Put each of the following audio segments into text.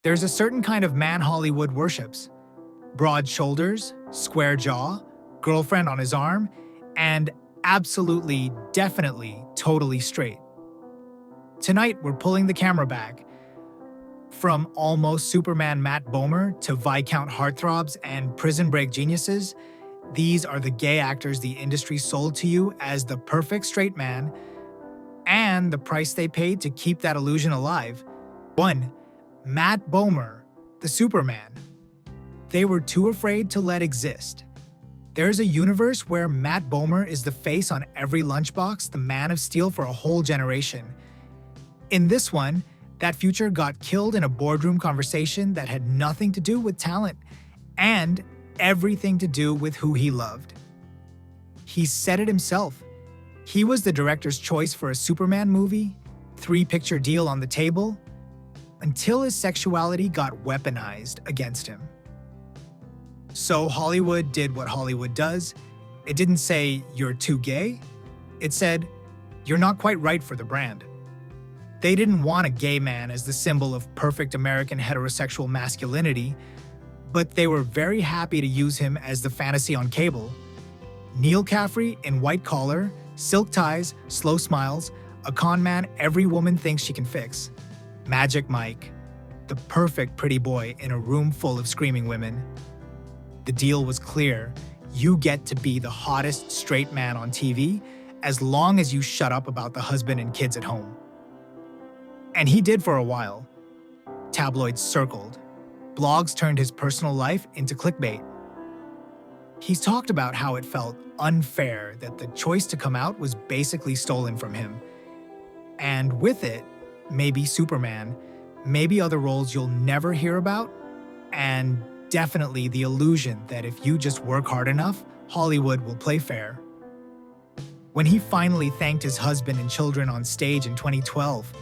There's a certain kind of man Hollywood worships. Broad shoulders, square jaw, girlfriend on his arm, and absolutely, definitely, totally straight. Tonight, we're pulling the camera back. From almost Superman Matt Bomer to viscount heartthrobs and prison break geniuses, these are the gay actors the industry sold to you as the perfect straight man, and the price they paid to keep that illusion alive. 1. Matt Bomer, the Superman. They were too afraid to let exist. There's a universe where Matt Bomer is the face on every lunchbox, the Man of Steel for a whole generation. In this one, that future got killed in a boardroom conversation that had nothing to do with talent and everything to do with who he loved. He said it himself. He was the director's choice for a Superman movie, 3-picture deal on the table, until his sexuality got weaponized against him. So Hollywood did what Hollywood does. It didn't say, "You're too gay." It said, "You're not quite right for the brand." They didn't want a gay man as the symbol of perfect American heterosexual masculinity, but they were very happy to use him as the fantasy on cable. Neil Caffrey in white collar, silk ties, slow smiles, a con man every woman thinks she can fix. Magic Mike, the perfect pretty boy in a room full of screaming women. The deal was clear. You get to be the hottest straight man on TV as long as you shut up about the husband and kids at home. And he did for a while. Tabloids circled. Blogs turned his personal life into clickbait. He's talked about how it felt unfair that the choice to come out was basically stolen from him. And with it, maybe Superman, maybe other roles you'll never hear about, and definitely the illusion that if you just work hard enough, Hollywood will play fair. When he finally thanked his husband and children on stage in 2012,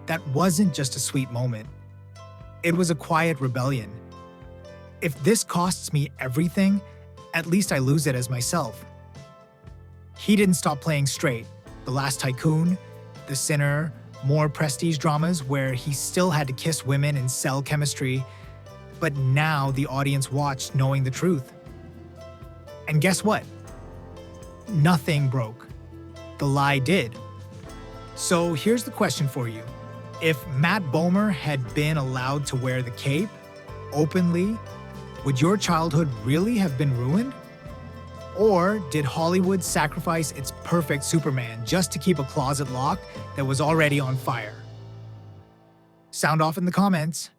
that wasn't just a sweet moment. It was a quiet rebellion. If this costs me everything, at least I lose it as myself. He didn't stop playing straight. The Last Tycoon, The Sinner, more prestige dramas where he still had to kiss women and sell chemistry, but now the audience watched knowing the truth. And guess what? Nothing broke. The lie did. So here's the question for you. If Matt Bomer had been allowed to wear the cape openly, would your childhood really have been ruined? Or did Hollywood sacrifice its perfect Superman just to keep a closet locked that was already on fire? Sound off in the comments.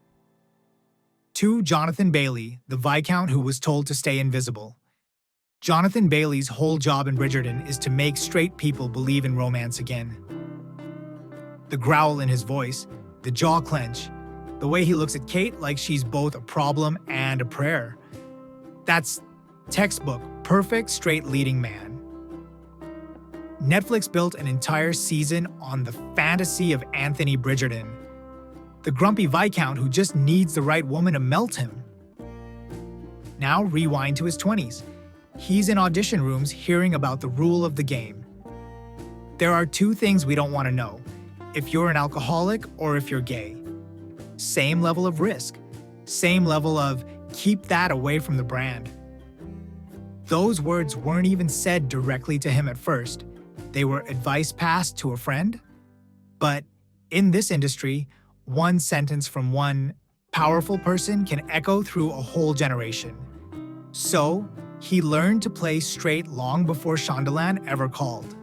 2. Jonathan Bailey, the Viscount who was told to stay invisible. Jonathan Bailey's whole job in Bridgerton is to make straight people believe in romance again. The growl in his voice, the jaw clench, the way he looks at Kate like she's both a problem and a prayer. That's textbook, perfect straight leading man. Netflix built an entire season on the fantasy of Anthony Bridgerton, the grumpy Viscount who just needs the right woman to melt him. Now rewind to his 20s. He's in audition rooms hearing about the rule of the game. There are 2 things we don't want to know: if you're an alcoholic or if you're gay. Same level of risk. Same level of keep that away from the brand. Those words weren't even said directly to him at first. They were advice passed to a friend. But in this industry, one sentence from one powerful person can echo through a whole generation. So, he learned to play straight long before Shondaland ever called.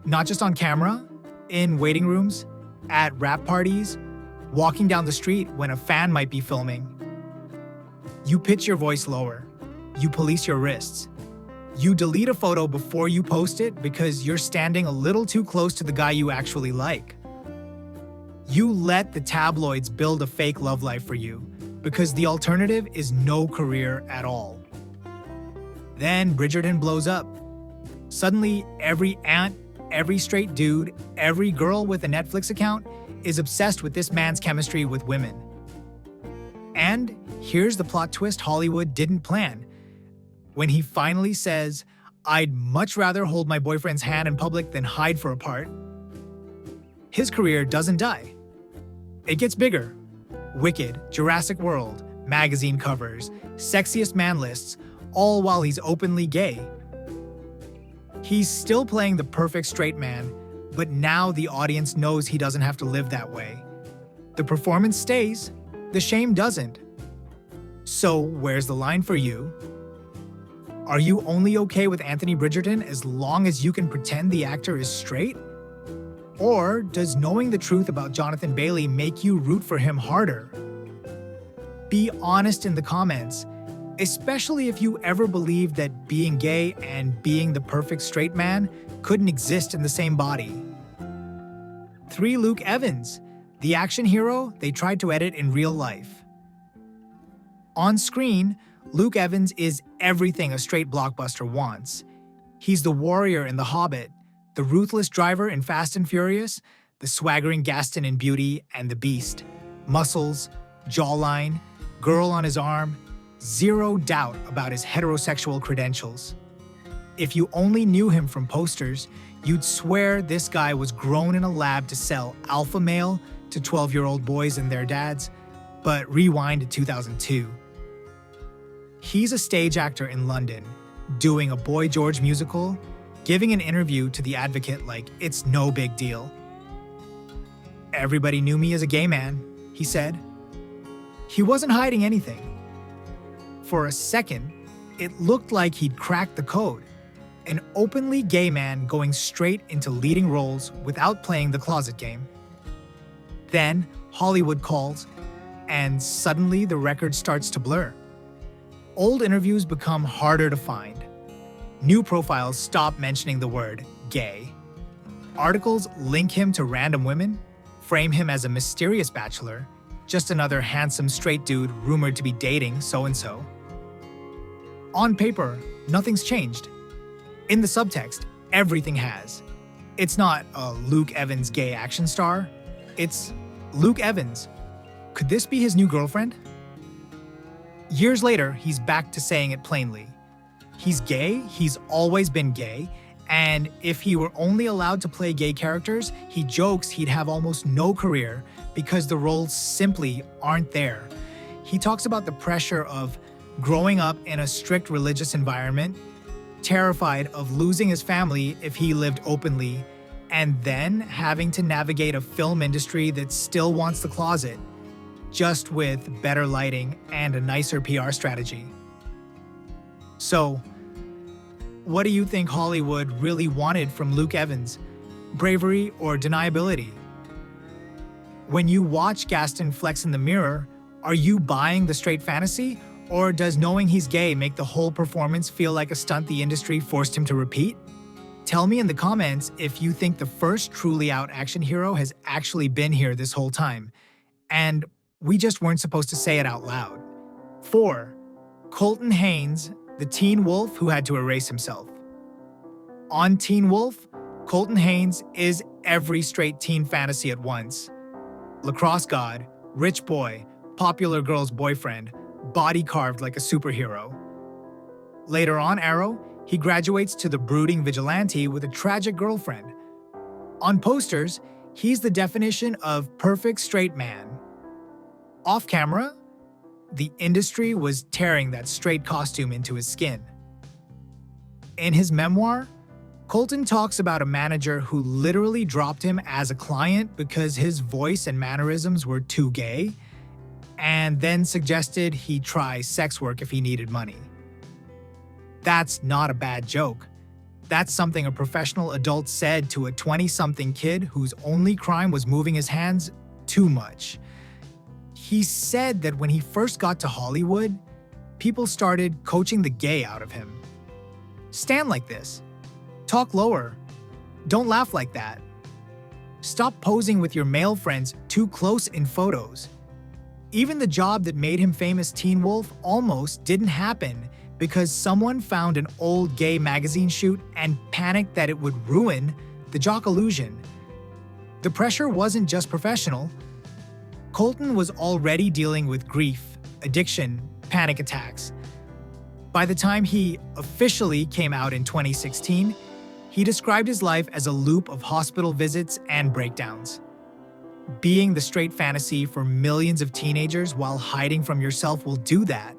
Not just on camera, in waiting rooms, at rap parties, walking down the street when a fan might be filming. You pitch your voice lower. You police your wrists. You delete a photo before you post it because you're standing a little too close to the guy you actually like. You let the tabloids build a fake love life for you because the alternative is no career at all. Then Bridgerton blows up. Suddenly, every aunt, every straight dude, every girl with a Netflix account is obsessed with this man's chemistry with women. And here's the plot twist Hollywood didn't plan. When he finally says, "I'd much rather hold my boyfriend's hand in public than hide for a part," his career doesn't die. It gets bigger. Wicked, Jurassic World, magazine covers, sexiest man lists, all while he's openly gay. He's still playing the perfect straight man, but now the audience knows he doesn't have to live that way. The performance stays, the shame doesn't. So where's the line for you? Are you only okay with Anthony Bridgerton as long as you can pretend the actor is straight? Or does knowing the truth about Jonathan Bailey make you root for him harder? Be honest in the comments, especially if you ever believed that being gay and being the perfect straight man couldn't exist in the same body. 3. Luke Evans, the action hero they tried to edit in real life. On screen, Luke Evans is everything a straight blockbuster wants. He's the warrior in The Hobbit, the ruthless driver in Fast and Furious, the swaggering Gaston in Beauty and the Beast. Muscles, jawline, girl on his arm, zero doubt about his heterosexual credentials. If you only knew him from posters, you'd swear this guy was grown in a lab to sell alpha male to 12-year-old boys and their dads, but rewind to 2002. He's a stage actor in London, doing a Boy George musical, giving an interview to The Advocate like it's no big deal. "Everybody knew me as a gay man," he said. He wasn't hiding anything. For a second, it looked like he'd cracked the code. An openly gay man going straight into leading roles without playing the closet game. Then Hollywood calls, and suddenly the record starts to blur. Old interviews become harder to find. New profiles stop mentioning the word gay. Articles link him to random women, frame him as a mysterious bachelor, just another handsome straight dude rumored to be dating so-and-so. On paper, nothing's changed. In the subtext, everything has. It's not a Luke Evans gay action star. It's Luke Evans. Could this be his new girlfriend? Years later, he's back to saying it plainly. He's gay, he's always been gay, and if he were only allowed to play gay characters, he jokes he'd have almost no career because the roles simply aren't there. He talks about the pressure of growing up in a strict religious environment, terrified of losing his family if he lived openly, and then having to navigate a film industry that still wants the closet, just with better lighting and a nicer PR strategy. So, what do you think Hollywood really wanted from Luke Evans? Bravery or deniability? When you watch Gaston flex in the mirror, are you buying the straight fantasy? Or does knowing he's gay make the whole performance feel like a stunt the industry forced him to repeat? Tell me in the comments if you think the first truly out action hero has actually been here this whole time, and we just weren't supposed to say it out loud. 4. Colton Haynes, the teen wolf who had to erase himself. On Teen Wolf, Colton Haynes is every straight teen fantasy at once. Lacrosse god, rich boy, popular girl's boyfriend, body carved like a superhero. Later on Arrow, he graduates to the brooding vigilante with a tragic girlfriend. On posters, he's the definition of perfect straight man. Off camera, the industry was tearing that straight costume into his skin. In his memoir, Colton talks about a manager who literally dropped him as a client because his voice and mannerisms were too gay, and then suggested he try sex work if he needed money. That's not a bad joke. That's something a professional adult said to a 20-something kid whose only crime was moving his hands too much. He said that when he first got to Hollywood, people started coaching the gay out of him. Stand like this. Talk lower. Don't laugh like that. Stop posing with your male friends too close in photos. Even the job that made him famous, Teen Wolf, almost didn't happen because someone found an old gay magazine shoot and panicked that it would ruin the jock illusion. The pressure wasn't just professional. Colton was already dealing with grief, addiction, panic attacks. By the time he officially came out in 2016, he described his life as a loop of hospital visits and breakdowns. Being the straight fantasy for millions of teenagers while hiding from yourself will do that.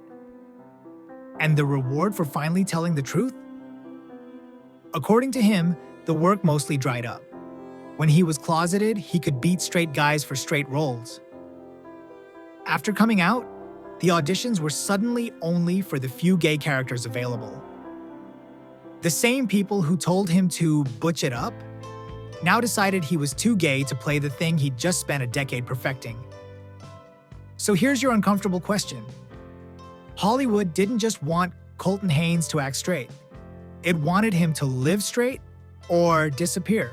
And the reward for finally telling the truth? According to him, the work mostly dried up. When he was closeted, he could beat straight guys for straight roles. After coming out, the auditions were suddenly only for the few gay characters available. The same people who told him to butch it up now decided he was too gay to play the thing he'd just spent a decade perfecting. So here's your uncomfortable question. Hollywood didn't just want Colton Haynes to act straight. It wanted him to live straight or disappear.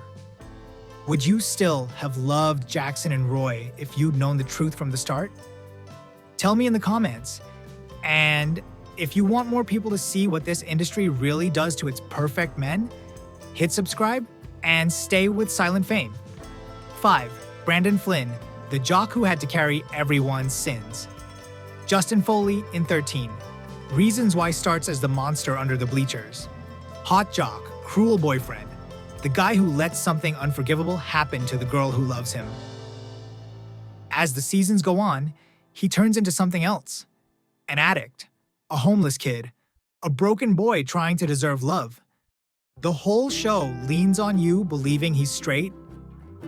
Would you still have loved Jackson and Roy if you'd known the truth from the start? Tell me in the comments. And if you want more people to see what this industry really does to its perfect men, hit subscribe and stay with Silent Fame. 5. Brandon Flynn, the jock who had to carry everyone's sins. Justin Foley in 13. Reasons why starts as the monster under the bleachers. Hot jock, cruel boyfriend. The guy who lets something unforgivable happen to the girl who loves him. As the seasons go on, he turns into something else. An addict, a homeless kid, a broken boy trying to deserve love. The whole show leans on you believing he's straight,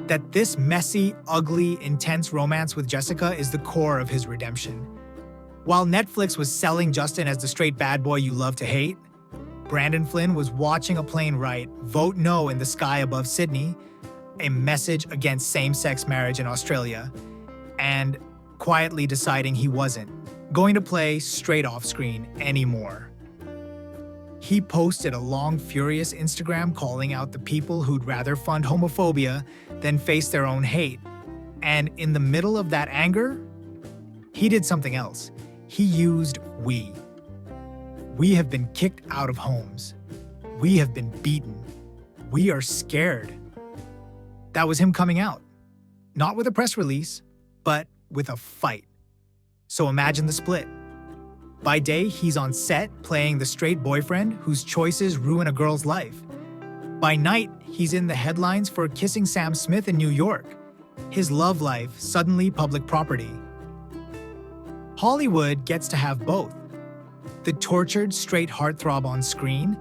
that this messy, ugly, intense romance with Jessica is the core of his redemption. While Netflix was selling Justin as the straight bad boy you love to hate, Brandon Flynn was watching a plane write "Vote No" in the sky above Sydney, a message against same-sex marriage in Australia, and quietly deciding he wasn't going to play straight off-screen anymore. He posted a long, furious Instagram calling out the people who'd rather fund homophobia than face their own hate. And in the middle of that anger, he did something else. He used "we." We have been kicked out of homes. We have been beaten. We are scared. That was him coming out. Not with a press release, but with a fight. So imagine the split. By day, he's on set playing the straight boyfriend whose choices ruin a girl's life. By night, he's in the headlines for kissing Sam Smith in New York. His love life suddenly public property. Hollywood gets to have both. The tortured straight heartthrob on screen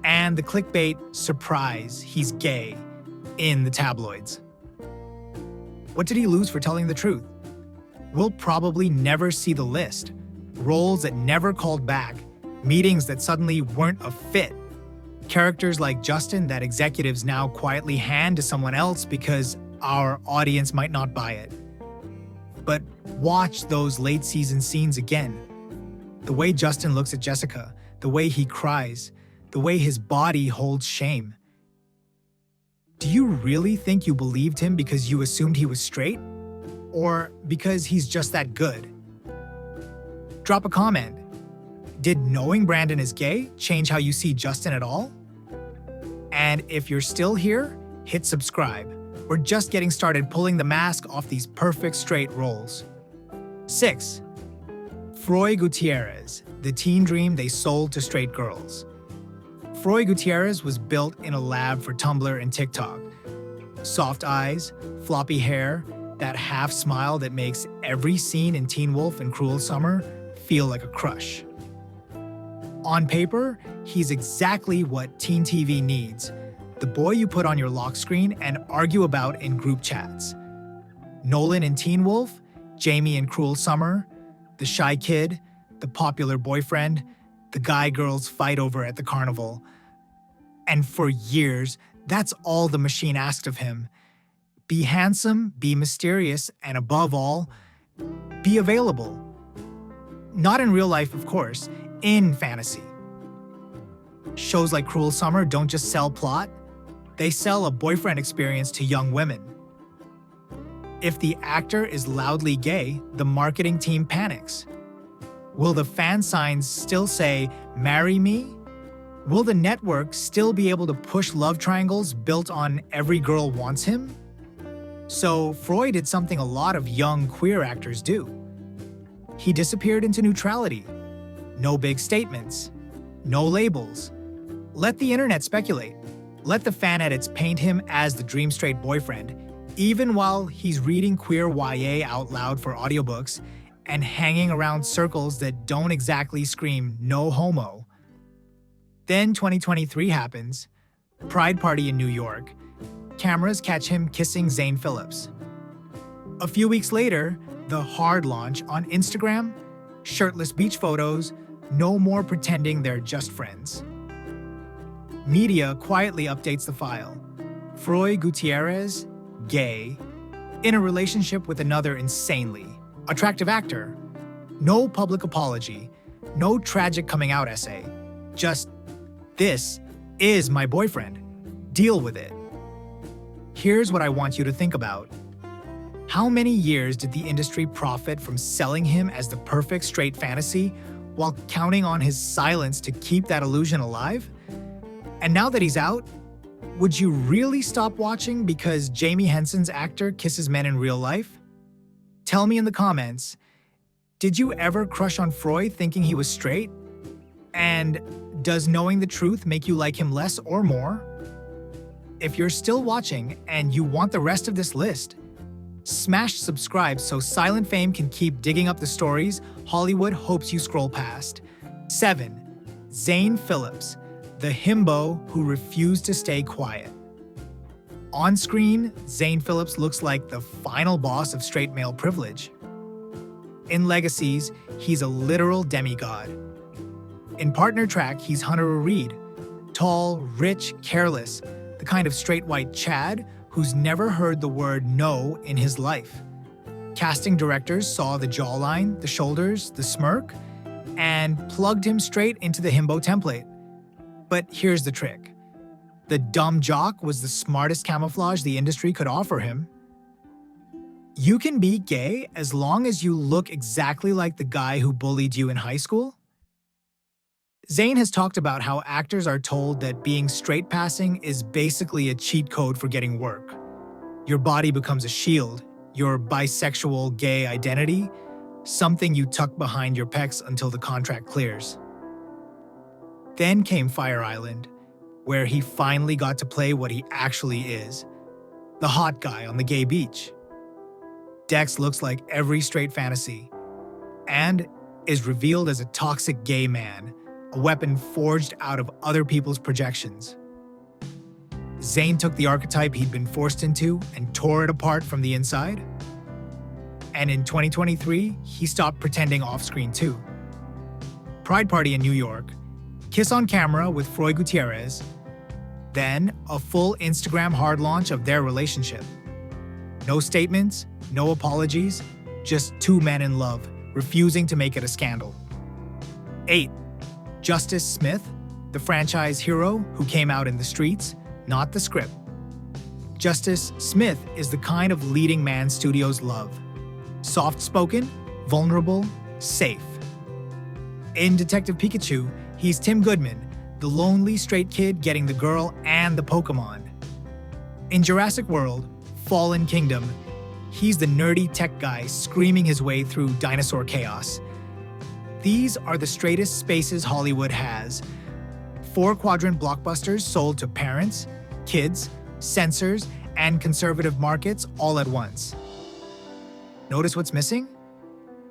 and the clickbait surprise he's gay in the tabloids. What did he lose for telling the truth? We'll probably never see the list. Roles that never called back, meetings that suddenly weren't a fit, characters like Justin that executives now quietly hand to someone else because our audience might not buy it. But watch those late season scenes again. The way Justin looks at Jessica, the way he cries, the way his body holds shame. Do you really think you believed him because you assumed he was straight? Or because he's just that good? Drop a comment. Did knowing Brandon is gay change how you see Justin at all? And if you're still here, hit subscribe. We're just getting started pulling the mask off these perfect straight roles. 6. Froy Gutierrez, the teen dream they sold to straight girls. Froy Gutierrez was built in a lab for Tumblr and TikTok. Soft eyes, floppy hair, that half smile that makes every scene in Teen Wolf and Cruel Summer feel like a crush. On paper, he's exactly what teen TV needs. The boy you put on your lock screen and argue about in group chats. Nolan in Teen Wolf, Jamie in Cruel Summer, the shy kid, the popular boyfriend, the guy girls fight over at the carnival. And for years, that's all the machine asked of him. Be handsome, be mysterious, and above all, be available. Not in real life, of course, in fantasy. Shows like Cruel Summer don't just sell plot, they sell a boyfriend experience to young women. If the actor is loudly gay, the marketing team panics. Will the fan signs still say, "Marry me"? Will the network still be able to push love triangles built on "every girl wants him"? So Froy did something a lot of young queer actors do. He disappeared into neutrality. No big statements. No labels. Let the internet speculate. Let the fan edits paint him as the dream straight boyfriend. Even while he's reading queer YA out loud for audiobooks and hanging around circles that don't exactly scream no homo. Then 2023 happens, Pride Party in New York. Cameras catch him kissing Zayn Phillips. A few weeks later, the hard launch on Instagram, shirtless beach photos, no more pretending they're just friends. Media quietly updates the file. Froy Gutierrez, gay, in a relationship with another insanely attractive actor. No public apology, no tragic coming out essay. Just, this is my boyfriend. Deal with it. Here's what I want you to think about. How many years did the industry profit from selling him as the perfect straight fantasy while counting on his silence to keep that illusion alive? And now that he's out, would you really stop watching because Jamie Henson's actor kisses men in real life? Tell me in the comments, did you ever crush on Froy thinking he was straight? And does knowing the truth make you like him less or more? If you're still watching and you want the rest of this list, smash subscribe so Silent Fame can keep digging up the stories Hollywood hopes you scroll past. 7. Zayn Phillips, the himbo who refused to stay quiet. On screen, Zayn Phillips looks like the final boss of straight male privilege. In Legacies, he's a literal demigod. In partner track, he's Hunter Reed, tall, rich, careless, the kind of straight white Chad who's never heard the word no in his life. Casting directors saw the jawline, the shoulders, the smirk, and plugged him straight into the himbo template. But here's the trick. The dumb jock was the smartest camouflage the industry could offer him. You can be gay as long as you look exactly like the guy who bullied you in high school. Zayn has talked about how actors are told that being straight passing is basically a cheat code for getting work. Your body becomes a shield, your bisexual gay identity, something you tuck behind your pecs until the contract clears. Then came Fire Island, where he finally got to play what he actually is, the hot guy on the gay beach. Dex looks like every straight fantasy, and is revealed as a toxic gay man, a weapon forged out of other people's projections. Zayn took the archetype he'd been forced into and tore it apart from the inside. And in 2023, he stopped pretending off-screen too. Pride Party in New York, kiss on camera with Froy Gutierrez, then a full Instagram hard launch of their relationship. No statements, no apologies, just two men in love, refusing to make it a scandal. 8. Justice Smith, the franchise hero who came out in the streets, not the script. Justice Smith is the kind of leading man studios love. Soft-spoken, vulnerable, safe. In Detective Pikachu, he's Tim Goodman, the lonely straight kid getting the girl and the Pokemon. In Jurassic World, Fallen Kingdom, he's the nerdy tech guy screaming his way through dinosaur chaos. These are the straightest spaces Hollywood has. 4-quadrant blockbusters sold to parents, kids, censors, and conservative markets all at once. Notice what's missing?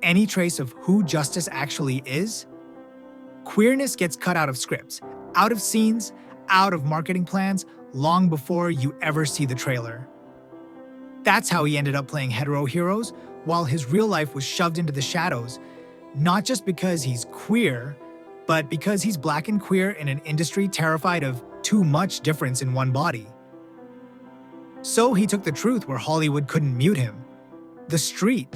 Any trace of who Justice actually is? Queerness gets cut out of scripts, out of scenes, out of marketing plans, long before you ever see the trailer. That's how he ended up playing hetero heroes, while his real life was shoved into the shadows, not just because he's queer, but because he's black and queer in an industry terrified of too much difference in one body. So he took the truth where Hollywood couldn't mute him: the street.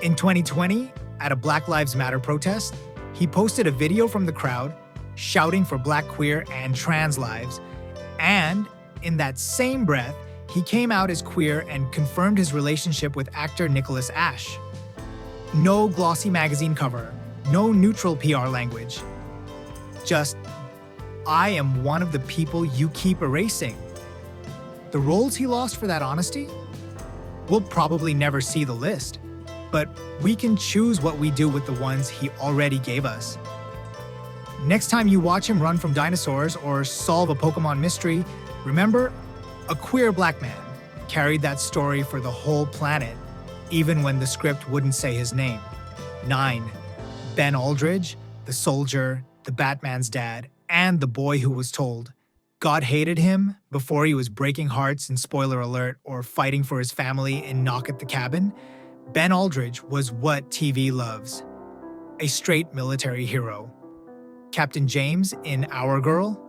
In 2020, at a Black Lives Matter protest, he posted a video from the crowd shouting for black, queer, and trans lives, and in that same breath, he came out as queer and confirmed his relationship with actor Nicholas Ash. No glossy magazine cover, no neutral PR language. Just, I am one of the people you keep erasing. The roles he lost for that honesty? We'll probably never see the list, but we can choose what we do with the ones he already gave us. Next time you watch him run from dinosaurs or solve a Pokemon mystery, remember, a queer black man, carried that story for the whole planet, even when the script wouldn't say his name. 9. Ben Aldridge, the soldier, the Batman's dad, and the boy who was told God hated him before he was breaking hearts in Spoiler Alert or fighting for his family in Knock at the Cabin. Ben Aldridge was what TV loves. A straight military hero. Captain James in Our Girl.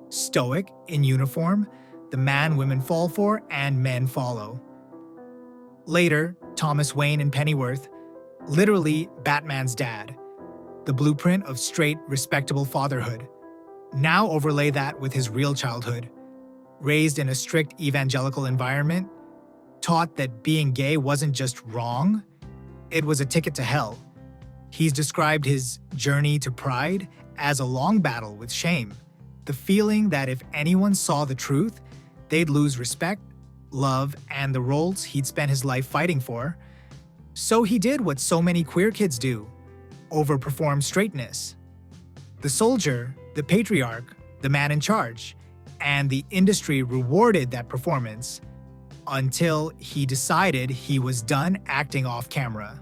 Stoic in uniform, the man women fall for and men follow. Later, Thomas Wayne in Pennyworth, literally Batman's dad. The blueprint of straight, respectable fatherhood. Now overlay that with his real childhood. Raised in a strict evangelical environment, taught that being gay wasn't just wrong, it was a ticket to hell. He's described his journey to pride as a long battle with shame. The feeling that if anyone saw the truth, they'd lose respect, love, and the roles he'd spent his life fighting for. So he did what so many queer kids do, overperform straightness. The soldier, the patriarch, the man in charge, and the industry rewarded that performance until he decided he was done acting off camera.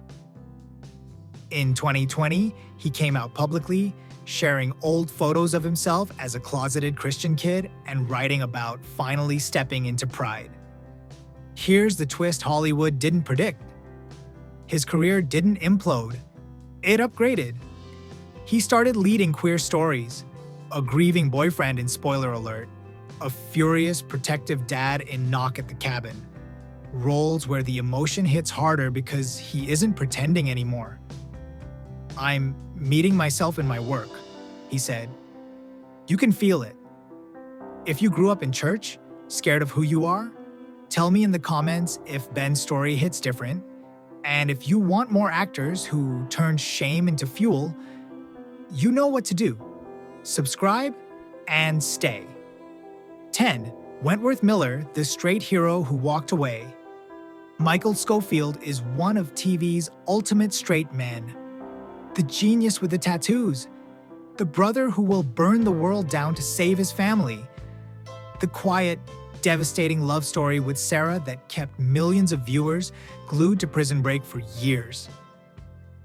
In 2020, he came out publicly, sharing old photos of himself as a closeted Christian kid and writing about finally stepping into pride. Here's the twist Hollywood didn't predict. His career didn't implode. It upgraded. He started leading queer stories, a grieving boyfriend in Spoiler Alert, a furious, protective dad in Knock at the Cabin. Roles where the emotion hits harder because he isn't pretending anymore. I'm meeting myself in my work, he said. You can feel it. If you grew up in church, scared of who you are, tell me in the comments if Ben's story hits different. And if you want more actors who turn shame into fuel, you know what to do. Subscribe and stay. 10. Wentworth Miller, the straight hero who walked away. Michael Scofield is one of TV's ultimate straight men. The genius with the tattoos. The brother who will burn the world down to save his family. The quiet, devastating love story with Sarah that kept millions of viewers glued to Prison Break for years.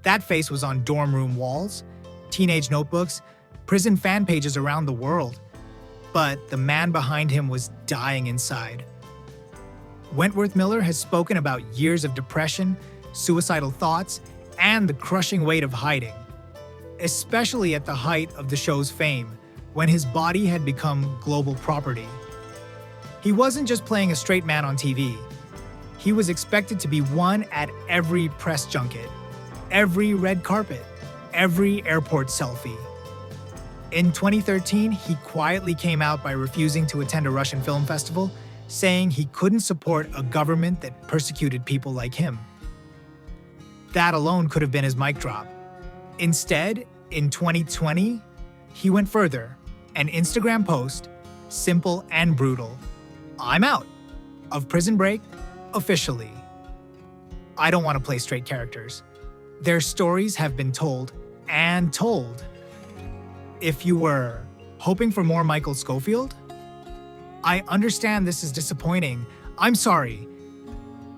That face was on dorm room walls, teenage notebooks, prison fan pages around the world. But the man behind him was dying inside. Wentworth Miller has spoken about years of depression, suicidal thoughts, and the crushing weight of hiding, especially at the height of the show's fame, when his body had become global property. He wasn't just playing a straight man on TV. He was expected to be one at every press junket, every red carpet, every airport selfie. In 2013, he quietly came out by refusing to attend a Russian film festival, saying he couldn't support a government that persecuted people like him. That alone could have been his mic drop. Instead, in 2020, he went further. An Instagram post, simple and brutal. I'm out of Prison Break, officially. I don't want to play straight characters. Their stories have been told and told. If you were hoping for more Michael Scofield, I understand this is disappointing. I'm sorry.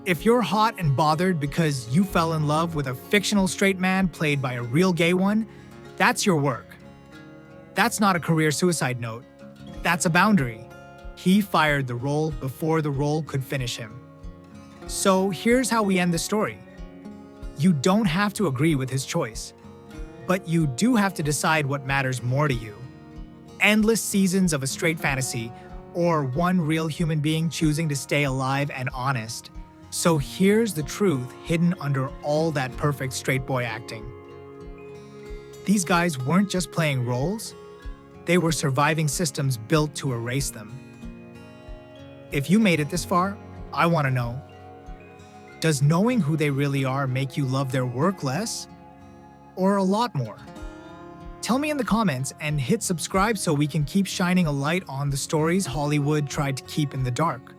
If you're hot and bothered because you fell in love with a fictional straight man played by a real gay one, that's your work. That's not a career suicide note. That's a boundary. He fired the role before the role could finish him. So here's how we end the story. You don't have to agree with his choice, but you do have to decide what matters more to you. Endless seasons of a straight fantasy, or one real human being choosing to stay alive and honest. So here's the truth hidden under all that perfect straight boy acting. These guys weren't just playing roles, they were surviving systems built to erase them. If you made it this far, I want to know, does knowing who they really are make you love their work less? Or a lot more? Tell me in the comments and hit subscribe so we can keep shining a light on the stories Hollywood tried to keep in the dark.